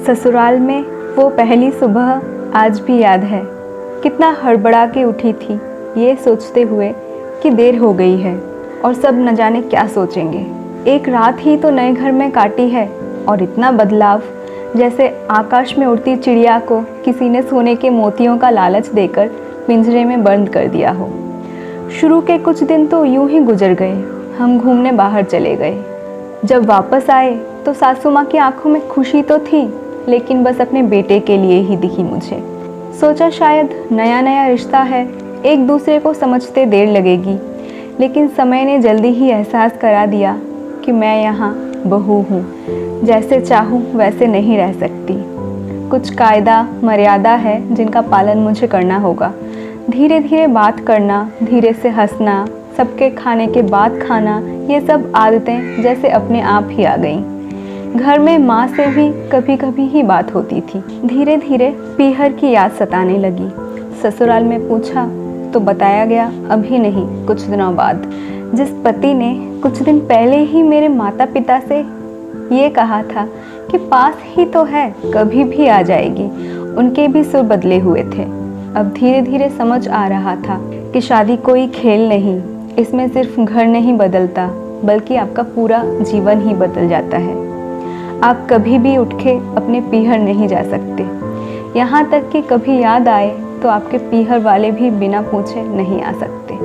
ससुराल में वो पहली सुबह आज भी याद है। कितना हड़बड़ा के उठी थी ये सोचते हुए कि देर हो गई है और सब न जाने क्या सोचेंगे। एक रात ही तो नए घर में काटी है और इतना बदलाव, जैसे आकाश में उड़ती चिड़िया को किसी ने सोने के मोतियों का लालच देकर पिंजरे में बंद कर दिया हो। शुरू के कुछ दिन तो यूं ही गुजर गए। हम घूमने बाहर चले गए। जब वापस आए तो सासू माँ की आंखों में खुशी तो थी, लेकिन बस अपने बेटे के लिए ही दिखी मुझे। सोचा शायद नया नया रिश्ता है, एक दूसरे को समझते देर लगेगी, लेकिन समय ने जल्दी ही एहसास करा दिया कि मैं यहाँ बहू हूँ, जैसे चाहूँ वैसे नहीं रह सकती। कुछ कायदा मर्यादा है जिनका पालन मुझे करना होगा। धीरे धीरे बात करना, धीरे से हंसना, सबके खाने के बाद खाना, ये सब आदतें जैसे अपने आप ही आ गईं। घर में माँ से भी कभी कभी ही बात होती थी। धीरे धीरे पीहर की याद सताने लगी। ससुराल में पूछा तो बताया गया अभी नहीं, कुछ दिनों बाद। जिस पति ने कुछ दिन पहले ही मेरे माता पिता से ये कहा था कि पास ही तो है, कभी भी आ जाएगी, उनके भी सुर बदले हुए थे। अब धीरे धीरे समझ आ रहा था कि शादी कोई खेल नहीं, इसमें सिर्फ घर नहीं बदलता, बल्कि आपका पूरा जीवन ही बदल जाता है। आप कभी भी उठ के अपने पीहर नहीं जा सकते। यहाँ तक कि कभी याद आए तो आपके पीहर वाले भी बिना पूछे नहीं आ सकते।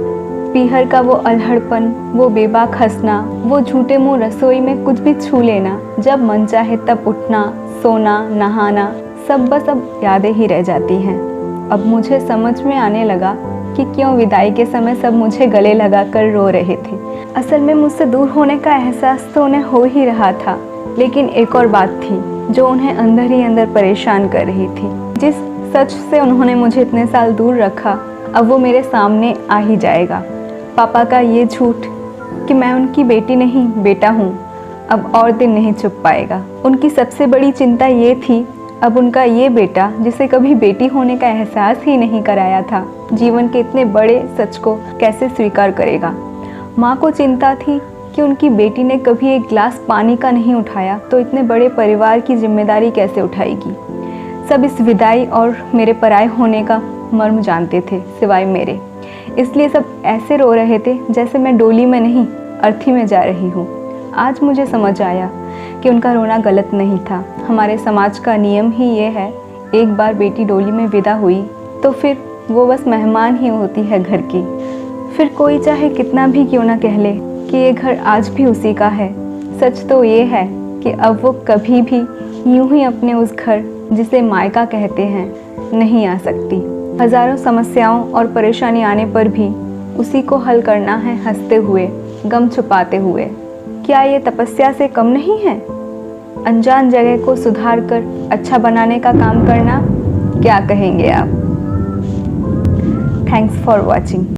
पीहर का वो अल्हड़पन, वो बेबाक हंसना, वो झूठे मुंह रसोई में कुछ भी छू लेना, जब मन चाहे तब उठना, सोना, नहाना, सब बस अब यादें ही रह जाती हैं। अब मुझे समझ में आने लगा कि क्यों विदाई के समय सब मुझे गले लगाकर रो रहे थे। असल में मुझसे दूर होने का एहसास तो उन्हें हो ही रहा था, लेकिन एक और बात थी जो उन्हें अंदर ही अंदर परेशान कर रही थी। जिस सच से उन्होंने मुझे इतने साल दूर रखा, अब वो मेरे सामने आ ही जाएगा। पापा का ये झूठ कि मैं उनकी बेटी नहीं बेटा हूँ, अब और दिन नहीं छुप पाएगा। उनकी सबसे बड़ी चिंता ये थी, अब उनका ये बेटा जिसे कभी बेटी होने का एहसास ही नहीं कराया था, जीवन के इतने बड़े सच को कैसे स्वीकार करेगा। माँ को चिंता थी कि उनकी बेटी ने कभी एक गिलास पानी का नहीं उठाया, तो इतने बड़े परिवार की जिम्मेदारी कैसे उठाएगी। सब इस विदाई और मेरे पराये होने का मर्म जानते थे, सिवाय मेरे। इसलिए सब ऐसे रो रहे थे जैसे मैं डोली में नहीं, अर्थी में जा रही हूँ। आज मुझे समझ आया कि उनका रोना गलत नहीं था। हमारे समाज का नियम ही ये है, एक बार बेटी डोली में विदा हुई तो फिर वो बस मेहमान ही होती है घर की। फिर कोई चाहे कितना भी क्यों ना कह ले कि ये घर आज भी उसी का है, सच तो ये है कि अब वो कभी भी यूं ही अपने उस घर जिसे मायका कहते हैं नहीं आ सकती। हजारों समस्याओं और परेशानी आने पर भी उसी को हल करना है, हंसते हुए, गम छुपाते हुए। क्या ये तपस्या से कम नहीं है? अनजान जगह को सुधार कर अच्छा बनाने का काम करना, क्या कहेंगे आप? Thanks for watching.